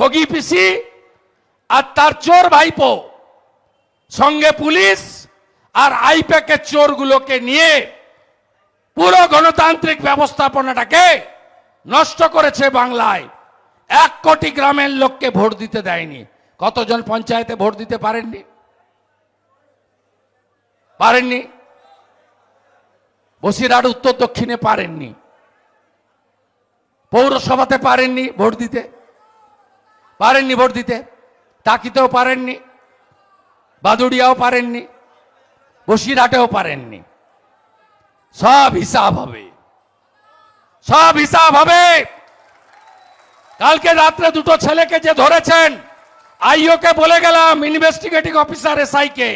ঠগি পিসি আর তার চোর ভাইপো সঙ্গে পুলিশ আর আইপ্যাকের চোরগুলোকে নিয়ে পুরো গণতান্ত্রিক ব্যবস্থাপনাটাকে নষ্ট করেছে বাংলায়। 1 কোটি গ্রামের লোককে ভোট দিতে দেয়নি। কতজন পঞ্চায়েতে ভোট দিতে পারেননি? পারেননি। বসিরহাট উত্তর দক্ষিণে পারেননি, পৌরসভাতে পারেননি ভোট দিতে, পারেননি ভোট দিতে, টাকিতেও পারেননি, বাদুড়িয়াও পারেননি, বসিরহাটেও পারেননি। সব হিসাব হবে, সব হিসাব হবে। কালকে রাত্রে দুটো ছেলেকে যে ধরেছেন, আইওকে বলে গেলাম, ইনভেস্টিগেটিং অফিসার এসআই কে,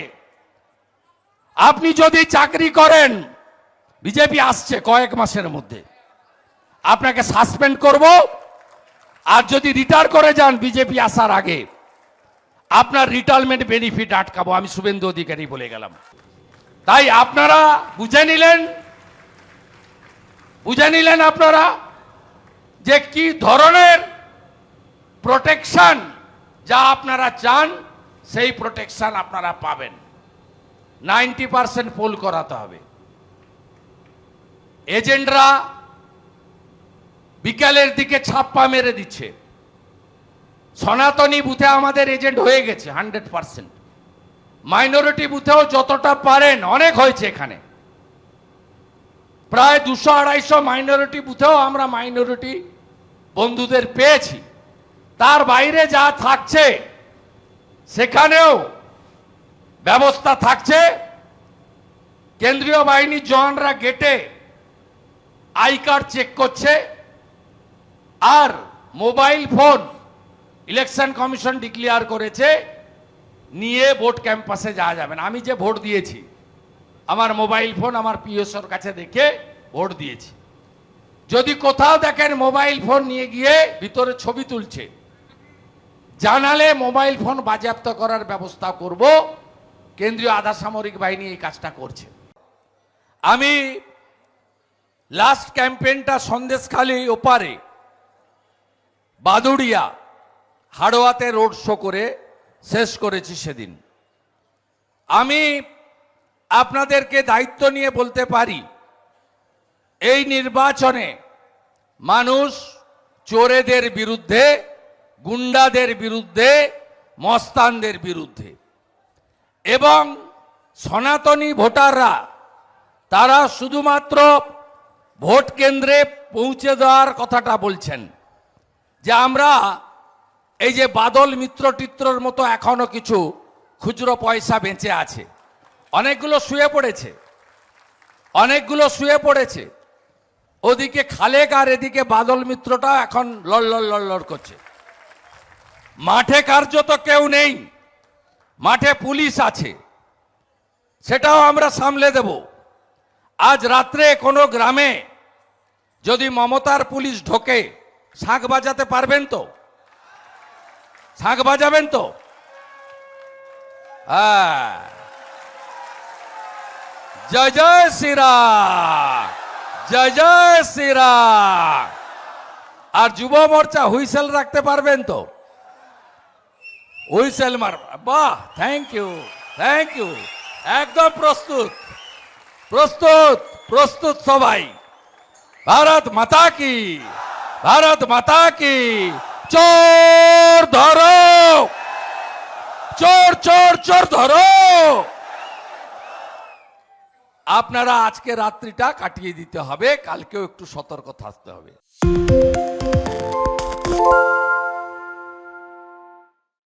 আপনি যদি চাকরি করেন, বিজেপি আসছে কয়েক মাসের মধ্যে, আপনাকে সাসপেন্ড করব। আর যদি রিটায়ার করে যান বিজেপি আসার আগে, আপনার রিটায়ারমেন্ট বেনিফিট আটকাবো। আমি শুভেন্দু অধিকারী বলে গেলাম। তাই আপনারা বুঝে নিলেন আপনারা যে কি ধরনের প্রোটেকশন, যা আপনারা চান সেই প্রোটেকশন আপনারা পাবেন। 90% পোল করাতে হবে। এজেন্টরা বিকালের দিকে ছাপ্পা মেরে দিচ্ছে। সনাতনী বুথে আমাদের এজেন্ট হয়ে গেছে 100%। মাইনরিটি বুথেও যতটা পারেন, অনেক হয়েছে এখানে, প্রায় 200-250 মাইনরিটি বুথেও আমরা মাইনরিটি বন্ধুদের পেয়েছি। তার বাইরে যা থাকছে সেখানেও ব্যবস্থা থাকছে। কেন্দ্রীয় বাহিনীর জওয়ানরা গেটে আই কার্ড চেক করছে, আর mobile phone election commission declare করেছে নিয়ে ভোট ক্যাম্পাসে যাওয়া যাবে না। আমি যে ভোট দিয়েছি, আমার মোবাইল ফোন আমার পিএসওর কাছে দেখে ভোট দিয়েছি। যদি কোথাও দেখেন মোবাইল ফোন নিয়ে গিয়ে ভিতরে ছবি তুলছে, জানালে মোবাইল ফোন বাজেয়াপ্ত করার ব্যবস্থা করব। কেন্দ্রীয় আধা সামরিক বাহিনী এই কাজটা করছে। আমি লাস্ট ক্যাম্পেইনটা সন্দেশখালী ওপারে বাদুড়িয়া হাড়োয়াতে রোড শো করে শেষ করেছি সেদিন। আমি আপনাদেরকে দায়িত্ব নিয়ে বলতে পারি, এই নির্বাচনে মানুষ চোরেদের বিরুদ্ধে, গুন্ডাদের বিরুদ্ধে, মস্তানদের বিরুদ্ধে, এবং সনাতনী ভোটাররা তারা শুধুমাত্র ভোট কেন্দ্রে পৌঁছে দেওয়ার কথাটা বলছেন, যে আমরা এই যে বাদল মিত্র টিত্রর মতো এখনো কিছু খুচরো পয়সা বেঁচে আছে, অনেকগুলো শুয়ে পড়েছে, ওদিকে খালেক আর এদিকে বাদল মিত্রটা এখন লড় করছে। মাঠে কার্যত কেউ নেই, মাঠে পুলিশ আছে, সেটাও আমরা সামলে দেব। আজ রাত্রে কোনো গ্রামে যদি মমতার পুলিশ ঢোকে, শাঁখ বাজাতে পারবেন তো? শাঁখ বাজাবেন তো? হ্যাঁ, জয় জয় শ্রীরাম, জয় জয় শ্রীরাম। আর যুব মোর্চা হুইসেল রাখতে পারবেন তো? হুইসেল মার, বাহ, থ্যাংক ইউ। একদম প্রস্তুত সবাই। ভারত মাতা কি, ভারত মাতা কি। চোর ধরো, চোর ধরো। আপনারা আজকে রাত্রিটা কাটিয়ে দিতে হবে, কালকেও একটু সতর্ক থাকতে হবে।